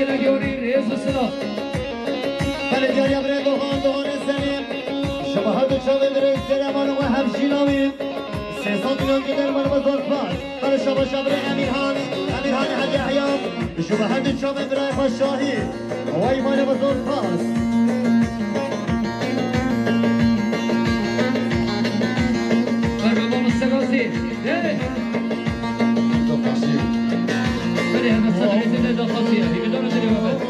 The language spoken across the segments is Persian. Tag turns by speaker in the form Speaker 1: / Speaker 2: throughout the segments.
Speaker 1: که نگیاری ریز و سلام
Speaker 2: بله جاری برای دوهان سلیم شما هر دو شبه برای سلمان و همشینامی 300 میلیون که در من بزرگ باز بله شما شبه امیرهان حدی احیام شما هر دو شبه برای خوششاهی و ایمان بزرگ باز
Speaker 1: بله بابا مستقاسی بله همه صدقی زنده داخل فيها في بدون الجوابات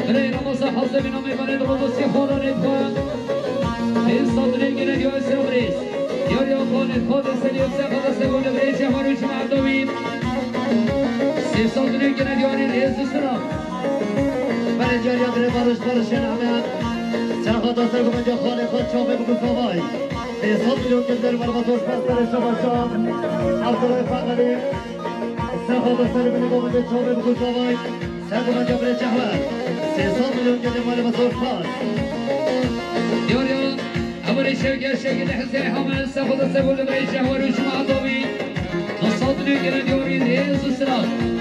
Speaker 1: برای نماز حاضر بنا میباند روزی خدا نیدخواه این صادره گره دیو سرابریز یاری آقانت خود سلیب سخدا سگونه برای شهاروش مردوین سی صادره گره دیوانی ریز سرام
Speaker 2: برای جاریا گره بارش نعمت سخدا سگونه جا خانه خود چابه بگو زوای 300 میلیون گلدر مرمتوش پس برای شما شام عبدالله فقلی سخدا سگونه گومنده چابه بگو زوای سگونه جا برای جهور 300 میلیون گلدر مرمتوش پس
Speaker 1: یاریا اولی شوگه حسین حامل سخدا سگونه برای شهاروش مردوین صادره گره دیوانی ریز سرام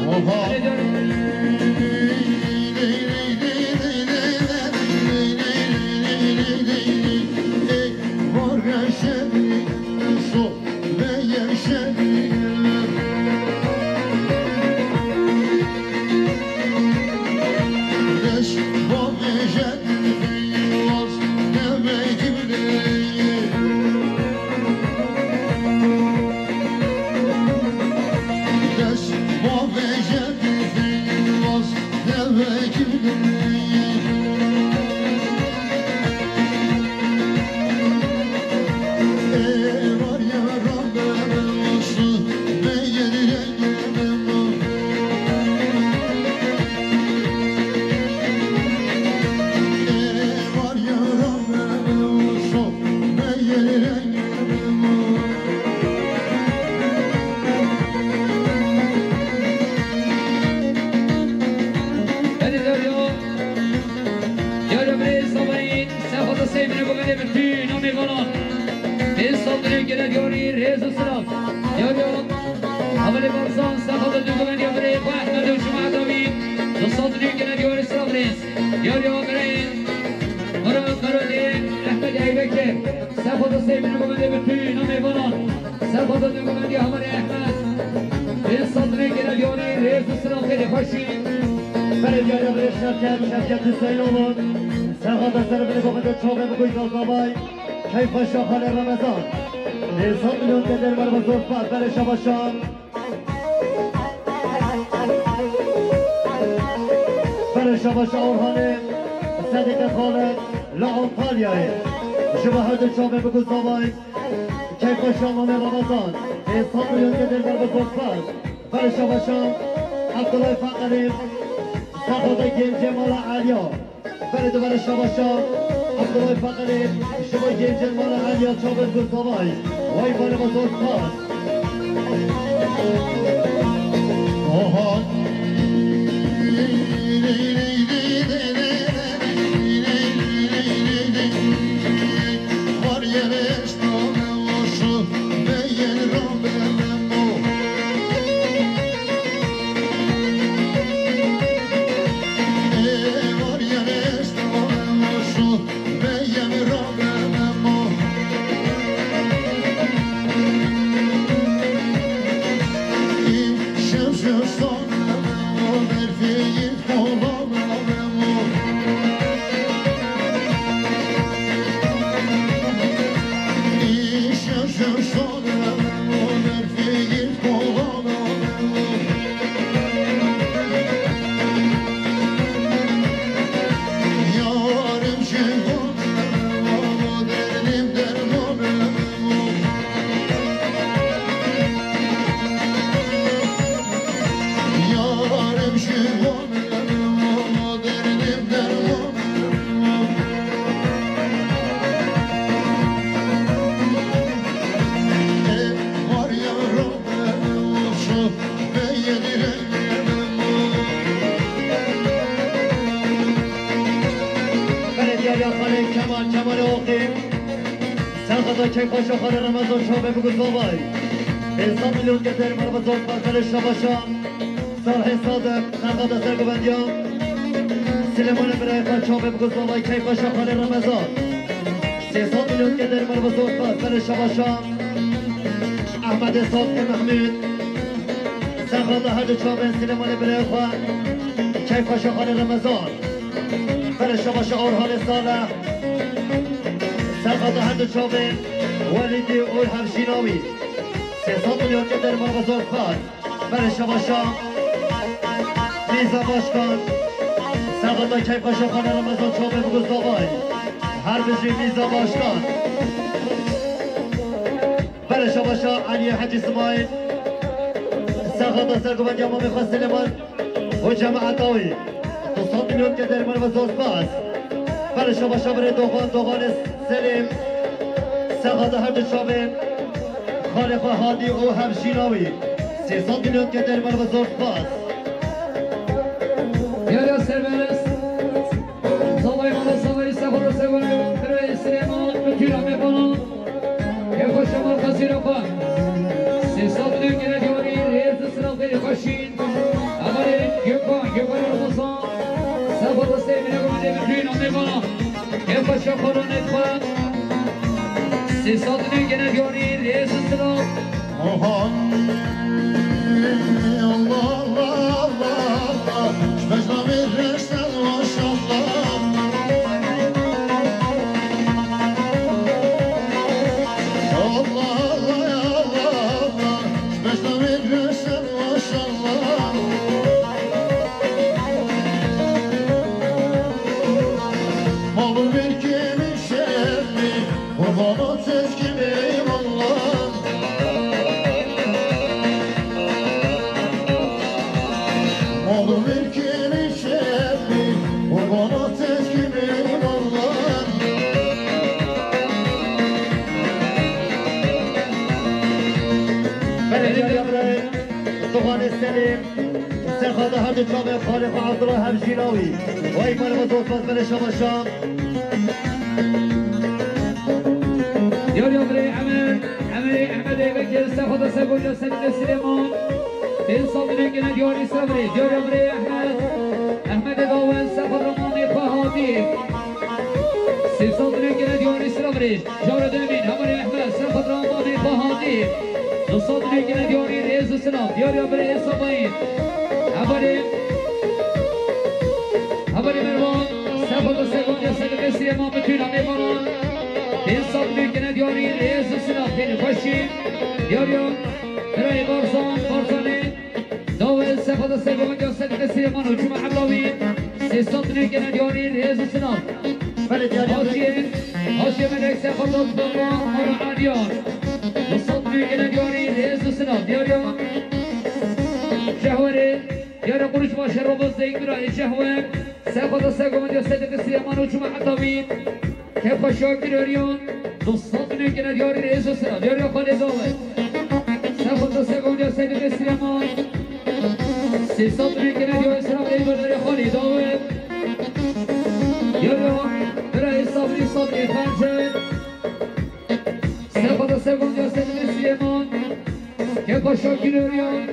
Speaker 2: كيف شهر رمضان 300 مليون قدر مرمزور فات برای شما شام برای شما شاورهانه صدیق خالد لعنتالیه شما هر دو شامه بگو زوای كيف شام رمضان 300 مليون قدر مرمزور فات برای شما شام عبدالله فقری سخوده گنج مالا علیا برای شما شام عبدالله فقری شما گنج مالا علیا چابر گرزاوای وای بانه با زور پاس كيف شهر رمضان شابه بگو زوای 300 میلیون قدر مرمزور فاصل شباشا صالح صادق خلقات سرگوبندیان سلیمان برای خود شابه بگو زوای كيف شهر رمضان 300 میلیون قدر مرمزور فاصل شباشا احمد صادق محمود سرخواد هر شابه سلیمان برای خود كيف شهر رمضان برای شباشا اورهان صالح سرخواد هر شابه ولیدی اور همشیناوی 300 میلیون قدر مرمزور فات برای شباشا میزا باشکان ساقط کیف قشقان رمضان چوبه بگوز دابای هر بجی میزا باشکان برشا باشا علی حجی سمایل ساقط سرگوبت جامع میخواست سلیمان و جمع عطاوی 200 میلیون که در من و زور باز برشا باشا بره دوغان سلیم ساقط هر دو چوبه خالق هادی و همشیناوی 300 میلیون که در من و زور باز
Speaker 1: يا سيرفيس صلي على صلي سفر سفر ترى سليمان بتيرا ميكونو يخش مال قصير قام سيصاب دنيا ديوري ريز سلام في خشين أمري يكون رمضان سفر سيمنا قام بتيرا ميكونو يخش قرن قام سيصاب دنيا ديوري ريز سلام
Speaker 2: الله الله الله شبشنا بالرشتة ما شاء الله الله الله يا الله شبشنا بالرشتة ما شاء الله مالو بالكيمي شبي وضعنا تسكيمي والله مالو بالكيمي شبي وضعنا تسكيمي والله بلد يا بري طغان السليم سرخاد هرد جامع خالق عبد الله همشيناوي وايمان وزوط باز بلش الشام
Speaker 1: يا بري أحمد بكر سخط سبوج سيد سليمان إنصاف لكن ديوري صبري يا بري أحمد داوود سخط رماني فهادي سيصاف لكن ديوري صبري جارد أمين همري أحمد سخط رماني فهادي نصاف لكن ديوري رئيس السلام يا بري صباين همري مروان سخط سبوج سيد سليمان بتونا ميمانان إنصاف لكن ديوري رئيس السلام دين خشي يا برای بارزانه داول سفاد سوم جسد سلیمان و جمع حبلاوی 300 نگن دیاری ریز سناب حاشیه ملک سفاد دادبان آرا علیان 200 نگن دیاری ریز سناب دیاریان شهوره دیار قروش باشه رو بزدهی برای شهوه سفاد سوم جسد سلیمان و جمع حبلاوی که خوشاک دیاریان 200 نگن دیاری ریز سناب دیاریان خاله داول سفاد سوم جسد سلیمان 300 نگن دیاری سناب دیار خاله داول دیاریان برای صبری پنجه سفاد سوم جسد سلیمان که خوشاک دیاریان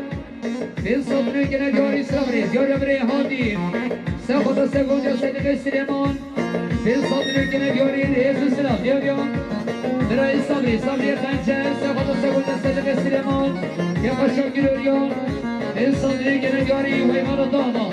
Speaker 1: 300 نگن دیاری سناب دیار برای هادی سفاد سوم جسد سلیمان 300 نگن دیاری ریز سناب دیاریان برای صبری پنجه سفاد سوم جسد سلیمان که خوشاک دیاریان 300 نگن دیاری و ایمان داما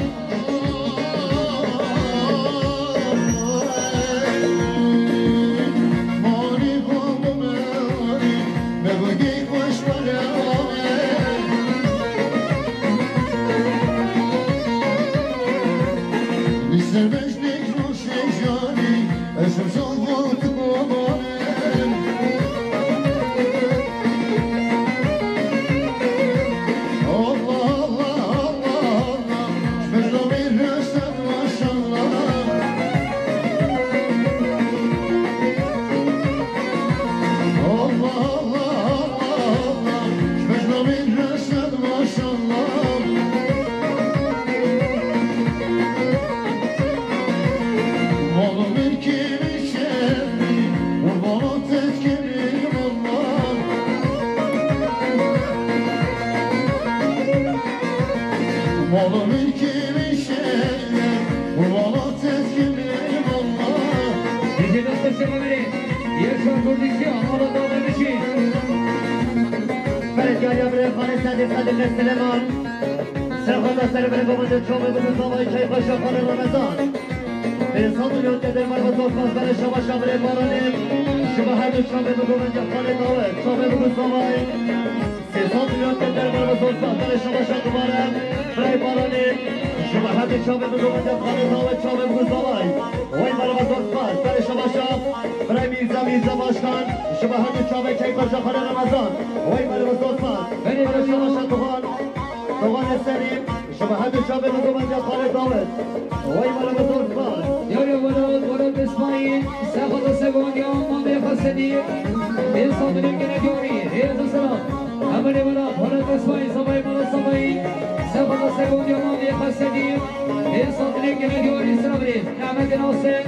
Speaker 1: سليمان سرخوض سربر بمند چوبه بدون دامای چای خوشا خان رمضان 300 میلیون که در مرمز دوست برای شما شامل بارانیم شما هر دو چوبه بمند خان داوه چوبه بدون دامای 300 میلیون که در مرمز دوست برای شما شامل برای بارانیم
Speaker 2: شبهت شاب بگوید خالد آمد شاب بگوید بابای وای مرا بزرگ باز سر شما شاب برای میرزا باشکن شبهت شاب کی کجا خانه رمضان وای مرا بزرگ باز برای شما شاب دوغان سلیم شبهت شاب بگوید خالد آمد وای مرا بزرگ باز
Speaker 1: یاری ولاد اسماعیل سخت سگون یا مامی خسدی این صادری که نجاری ریاض سلام عملی ولاد اسماعیل صبای مالا صبایی سخت سگون یا مامی خسدی این صادری که نجاری سلام ریز نعمت ناصر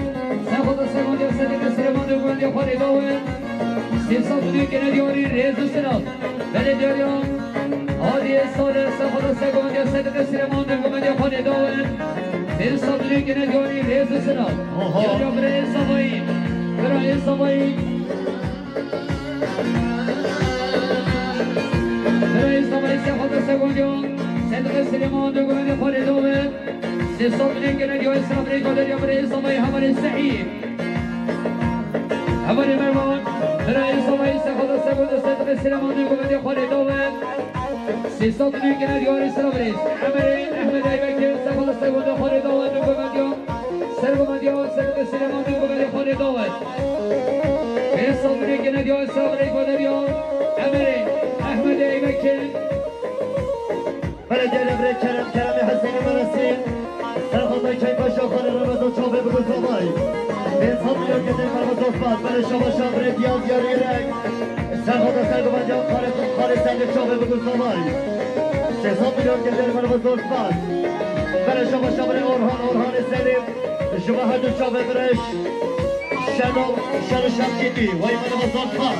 Speaker 1: سخت سگون یا صدق سلمان دوگوند یا خالی داوه این صادری که نجاری ریاض سلام بله جاریان آدی سال سخت سگون یا صدق سلمان دوگوند یا خالی داوه این صادری که نجاری ریاض سلام یا برای صبایی برای صبایی برای صبایی سخت سگون یا صدق سلمان دوگوند خالی داوه صادری که نجاری سلام ریکادر یا برای صبایی همال سعید همال مروان برای صبایی سخت سگون یا صدق سلمان دوگوند خالی داوه صادری که نجاری سلام ریز عملی احمد ایبکر سخت سگون یا خالی داوه دوگوند یا سرگومند یا صدق سلمان دوگوند خالی داوه صادری که نجاری سلام ریکادر یا عملی احمد ایبکر
Speaker 2: بله جناب کرم حسین مرسی سرخوضای که باشا خانه رمضان چابه بگوز بابای به حساب میاد که در مرمز اصبات بله شما شامره دیاز یا ریرک سرخوضا سرگومند یا خانه سنگ چابه بگوز بابای به حساب میاد که در مرمز اصبات بله شما شامره اورهان سلیم شما هر دو چابه برش شد شمجیدی وای مرمز اصبات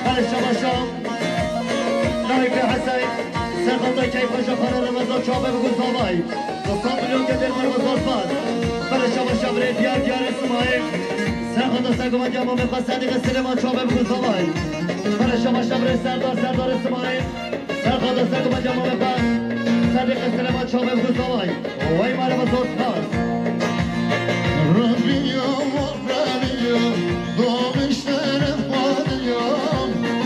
Speaker 2: بله شما شام نایک حسین سرخوضای که باشا خانه رمضان چابه بگوز بابای دوستان میلیون که در مرمز اصبات بله شما شامره دیار اسماعیل سرخوضا سرگومند یا مامی خواست صدیق سلیمان چابه بگوز بابای بله شما شامره سردار اسماعیل سرخوضا سرگومند یا مامی خواست صدیق سلیمان چابه بگوز بابای وای مرمز اصبات
Speaker 3: ربیم دامشتر فادیم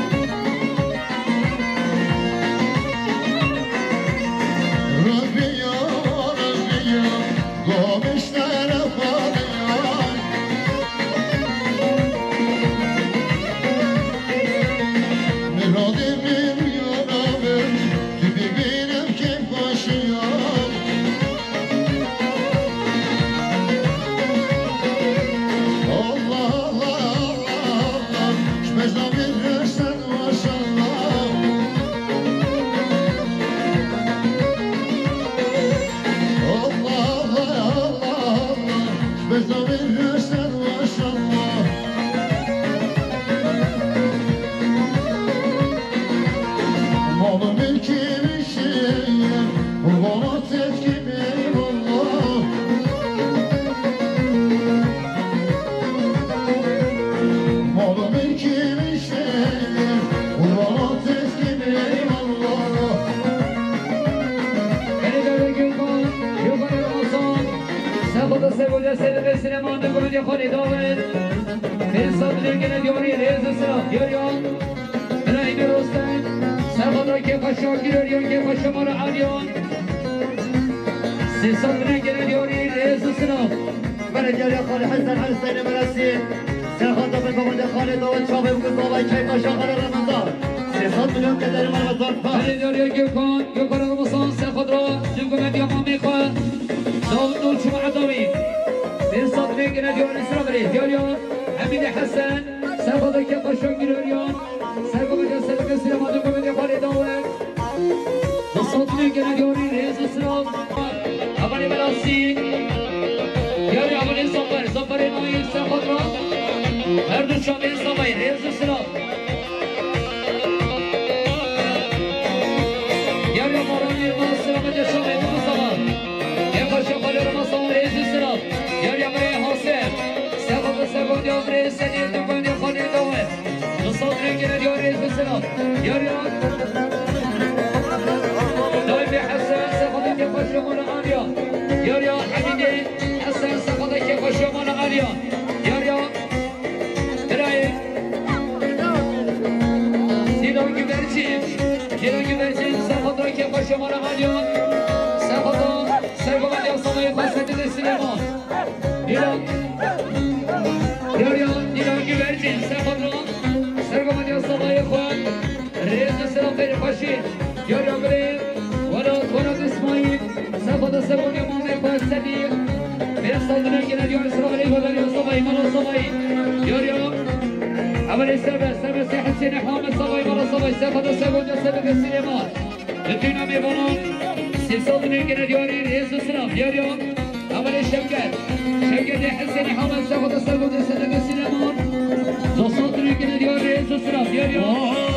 Speaker 1: سلمان دوگوند خالی داوه صادری که نجاری ریاض سلام یاریان برای درستن سرخوضای که خشاکی یاریان که خشمال علیان صادری که نجاری ریاض سلام
Speaker 2: برای جاری خالی حسین مرسی سرخوضا بگوند خالی داوه چابه بگوز بابای که باشا خانه رمضان 300 میلیون که در مرمزان پاس
Speaker 1: برای جاری گیوکان رمضان سرخوض را دوگوند یا مامی خواه داود نور شما عداوی صادری که نجاری سلام ریز یاریان حمید حسن سرخوضای که خشاکی یاریان سرگومند یا صدق سلمان دوگوند یا خالی داوه صادری که نجاری ریاض سلام اولی ملاسی یاری اولی زنبر نایی سرخوض را هر دو شامه اسلامی ریاض سلام یاری مارانی ما سلامت شامه مصطفی یک خشم خالی رمضان ریاض سلام یاری امری حاصل سرخوض یا امری سنیر دوگوند یا خالی داوه صادری که نجاری ریاض سلام یاری دایمی حسن سرخوضای که خشمان آلیا یاری حمیدی حسن سرخوضای که خشمان آلیا یاری برای دیلان گوبرچین سرخوضای که خشمان آلیا سرخوضا سرگومند كنا ديار السلام عليكم وداري الصباي مرة الصباي يوريو أول سبس حسين حامد صباي مرة الصباي سبت السبت سبت السليمان الدنيا ميبانون سيصدني كنا دياري رئيس السلام يوريو أول شبكة حسين حامد سبت السبت سبت السليمان وصدني كنا دياري رئيس السلام يوريو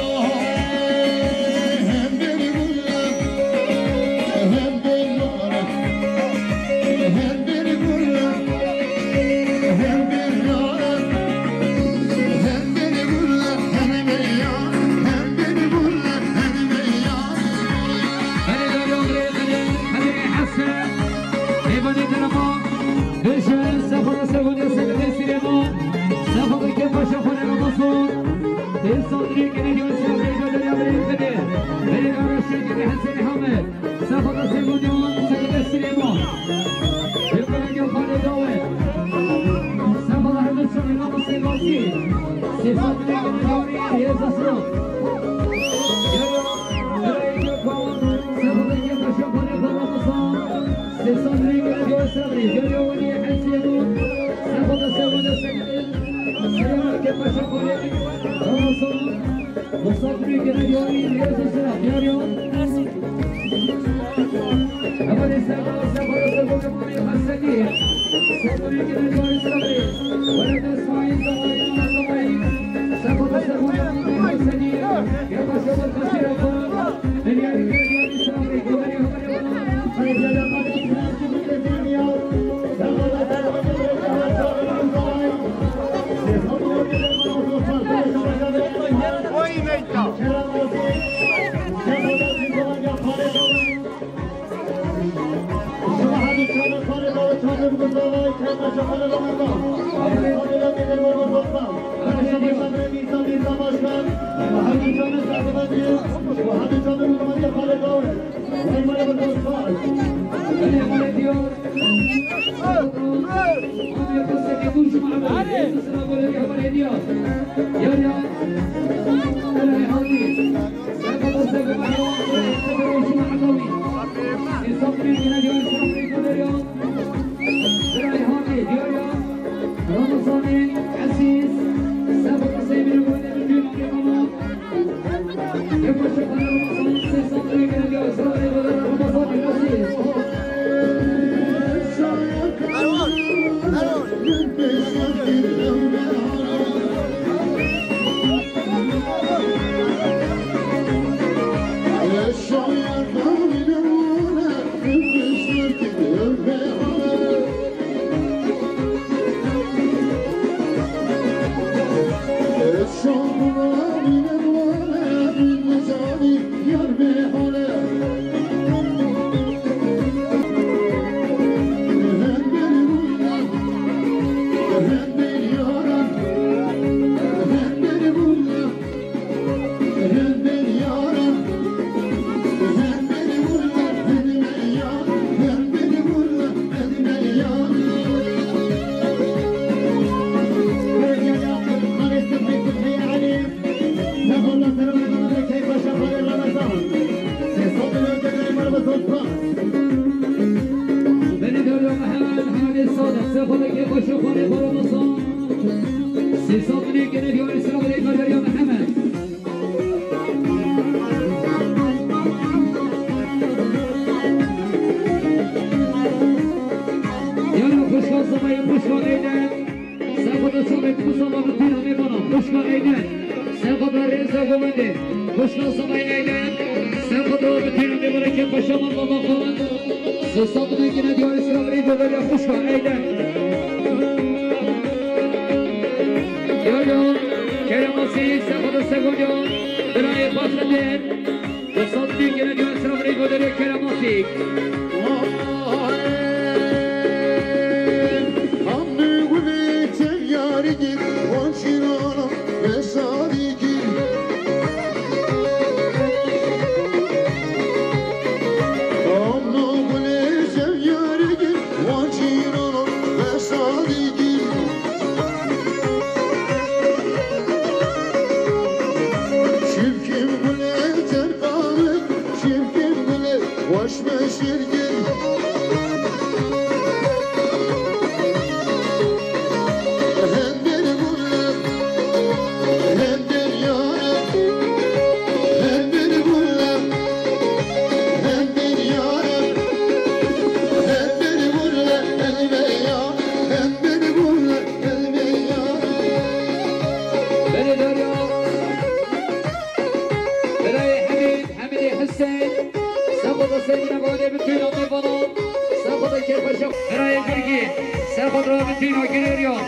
Speaker 1: خدا بتوینا گریریان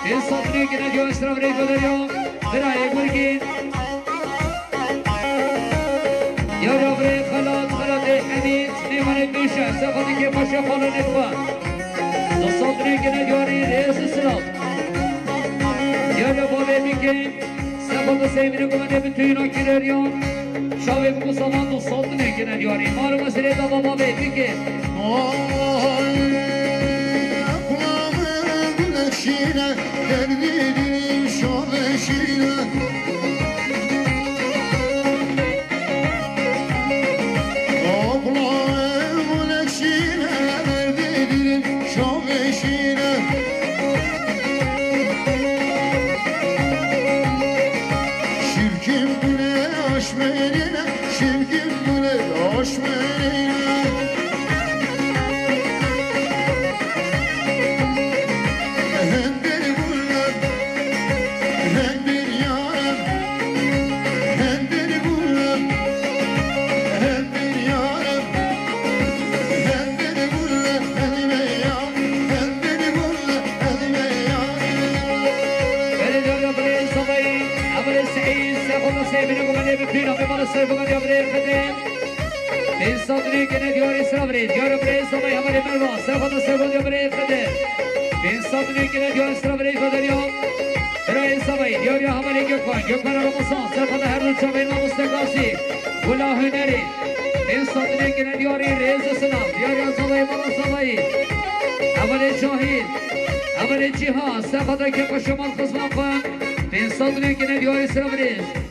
Speaker 1: این صدنی که ندیو اسرام ریدو دریان برای گرگین یارا برای خلات حمید نیمانه بیشه سفاتی که باشه خالا نخواه دو صدنی که ندیاری ریز اسلام یارا بابه بیکن سفات سیمینه گمانه بتوینا گریریان شاوی بگو سامان دو صدنی که ندیاری مارو مسئله دا بابا بیکن
Speaker 3: شیره دردیدیم شام شیره آقلامون شیره دردیدیم شام شیره شirkim bile aşmerine şirkim bile aşmerine
Speaker 1: این صدری که ندیار اسلام رید یارو برای سامای هماره مروان سرخواد سرگون یا برای خده این صدری که ندیار اسلام رید و دریا برای سامای دیار یا هماره گکن رمسان سرخواد هر دو چاوین و مستقاسی گلا هنری این صدری که ندیاری ریز سلام دیار یا سامای مالا سامای هماره شاهید هماره جیهان سرخواد که پشمان خصمان کن این صدری که ندیار اسلام رید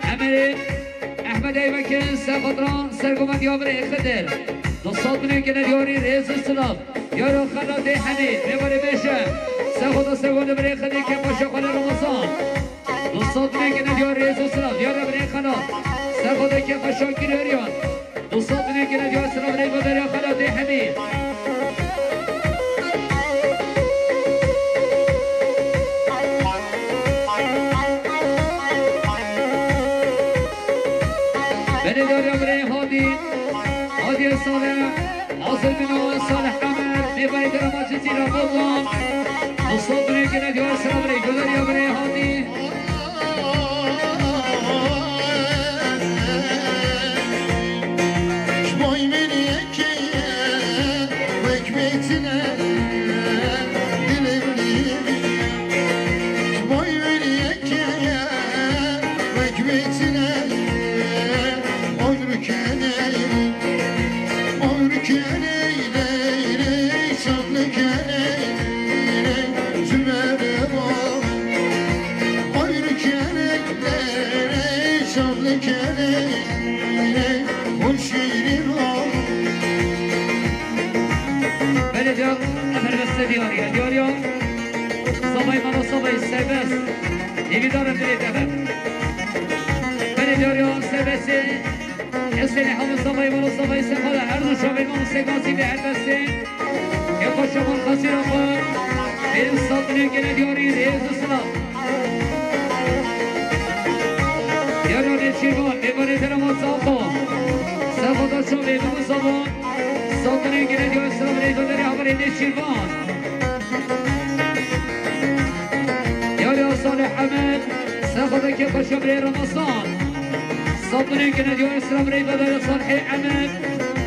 Speaker 1: هماره احمد ایوکن سفادران سرگومند یابره خدر دوستات بینیم که ندیاری ریز اسلام یارو خلات حمید میباره بشه سفادا سرگونده بره خدر که پاشا خاله رمضان دوستات بینیم که ندیاری ریز اسلام یارو بره خلات سفادا که پاشا گریریان دوستات بینیم که ندیاری اسلام ریز بادر یا خلات حمید داریا برای هادی صالح حاصل بنا صالح عمر میبرید در ماجزی را بودم دوستان برای که ندیار سلام علیکم داریا برای هادی
Speaker 3: شمای منی اکیه وک بیتنه دلم نیمی شمای منی اکیه وک بیتنه
Speaker 1: دیاریا صبای منو صبای سبس نمیدارم برید اول بله دیاریا سبس اسلی همون صبای منو صبای سباله هر دو شبای منو سگاسی به هر بسته که خوشمان خاصی را خود این صدنی که ندیاری ریز سلام دیاریا نشیبان میباره درمات صافا سبادا شبای منو صبان صدنی که ندیاری سلام ریزو داری هماره نشیبان یاریا صالح حمد سخوده که خوشم ری رمضان صدنی که ندیار اسلام ری بدار صالح حمد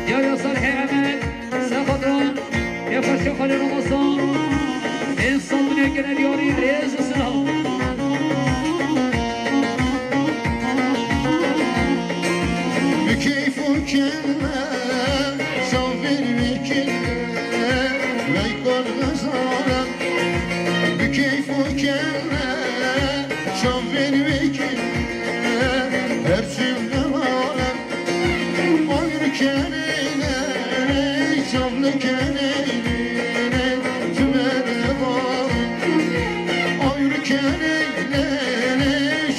Speaker 1: یاریا صالح حمد سخودران که خوشم خالی رمضان این صدنی که ندیاری ریز اسلام
Speaker 3: بکیف و کلمه شافر بکلمه ویکار غزارم بکیف و کلمه شافر بکلمه هرچیم نمارم آیر کنیله شافل کنیله جمعه بارم آیر کنیله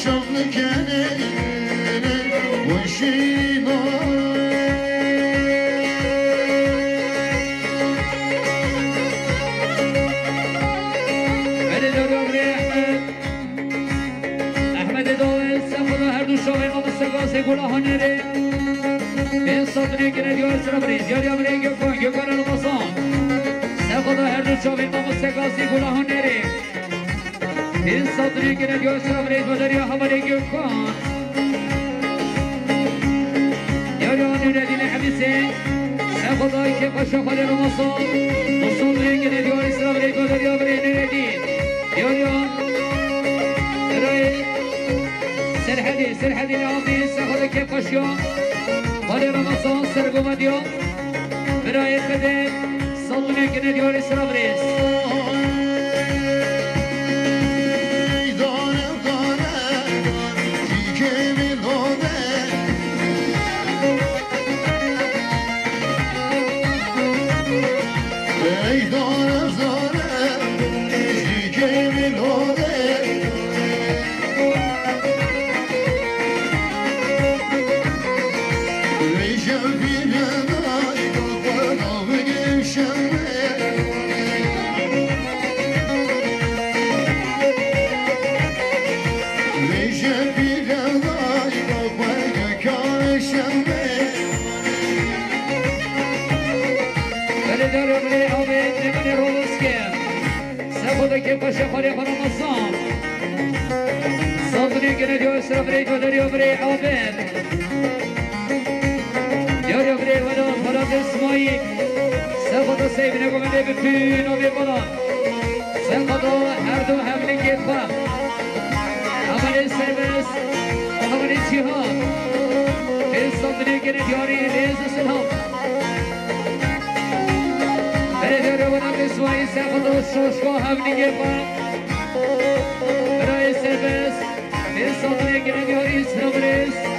Speaker 3: شافل کنیله وشیبارم
Speaker 1: گناهان ره به صدری که ندیار سرم ریز یاری امره گکن رمضان سخدا هر دو چاوین ما قاصي گناهان نره این صدری که ندیو اسلام رید و دریا حوالی گیو کن یاریان ندین حبیسه سخدایی که پاشا خالی رو صدری که ندیو اسلام رید و دریا برید ندین یاریان برای سرحدی نامین سخدایی که پاشا خالی رو سرگوم دیو برای خده صدری که ندیو اسلام رید که پاشه خالی خانم الصام صدری که ندیو اسرا برید و دریو برید عابد دیاریو برید و دام فراد اسمایی سخدا سیب نگومنده بپین و ببالا سخدا هر دو حملی که خواه عمل سربس و عمل جهاد این صدری که ندیاری لیز سلام برای ونام اسمایی سخدا شوشکا حملی خواه برای سربس این صدری که ندیاری اسرا برید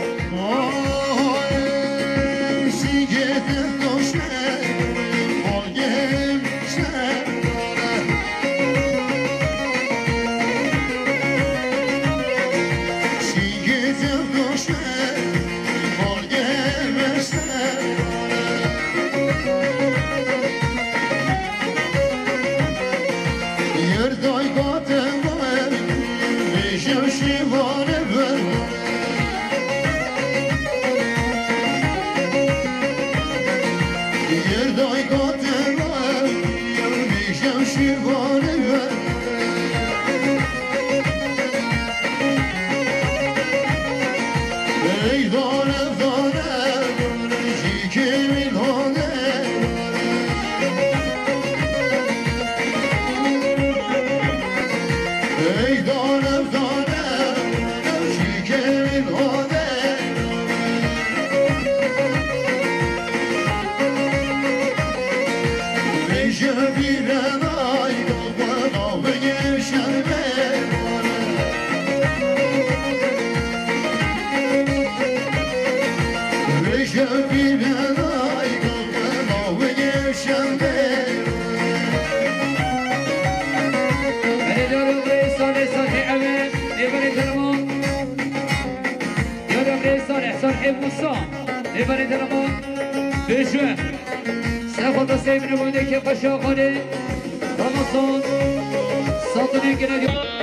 Speaker 1: ببرید درمان بشوه سخدا سیب نمونه که پاشا خاله رمضان صدری که ندیو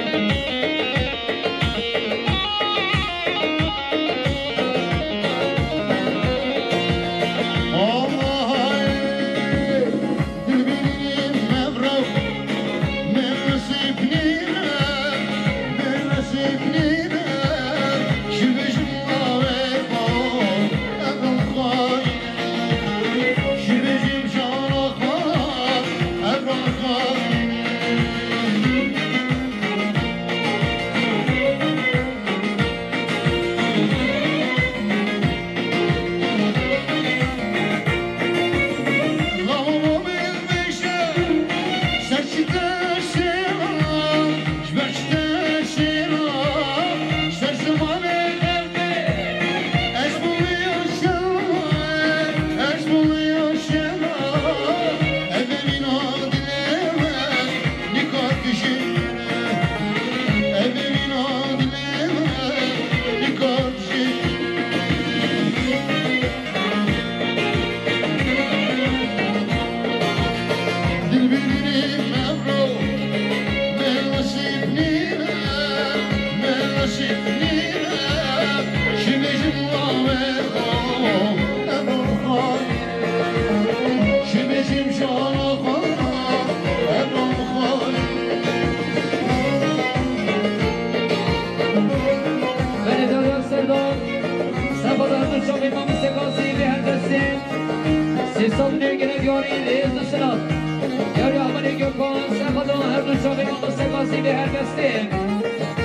Speaker 1: برگسته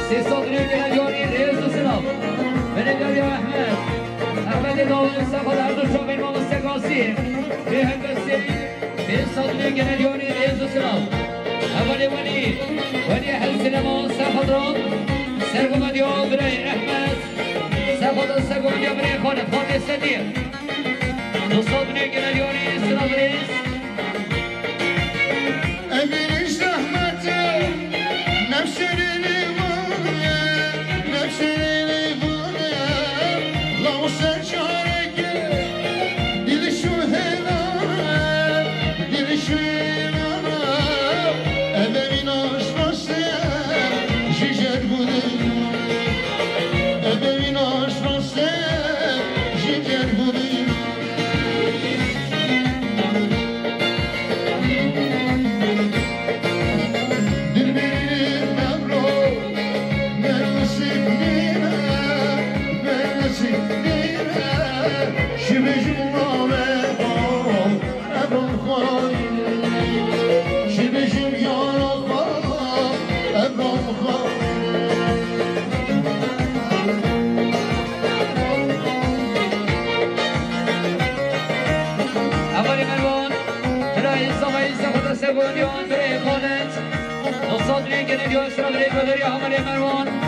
Speaker 1: سیستان نگه یاری ریز و سلام بنگاری احمد احمد داون استفا در دو شامل ما مستقاسی به هنگسته سیستان نگه یاری ریز و سلام اولی ولی حل ما سفادران سرگو مدیان برای احمد سفادران سرگو مدیان برای خانه سدیر دوستان نگه یاری سلام ریز
Speaker 3: evin zahmeti nefsini vurya nefsini vurya lav sen çareki dili şu helal dili şu helal evin aşması jijer budu evin aşması jijer budu
Speaker 1: سگوندیان برای خانت نصاد نگه نیو اسرا برای گذاری حمل مروان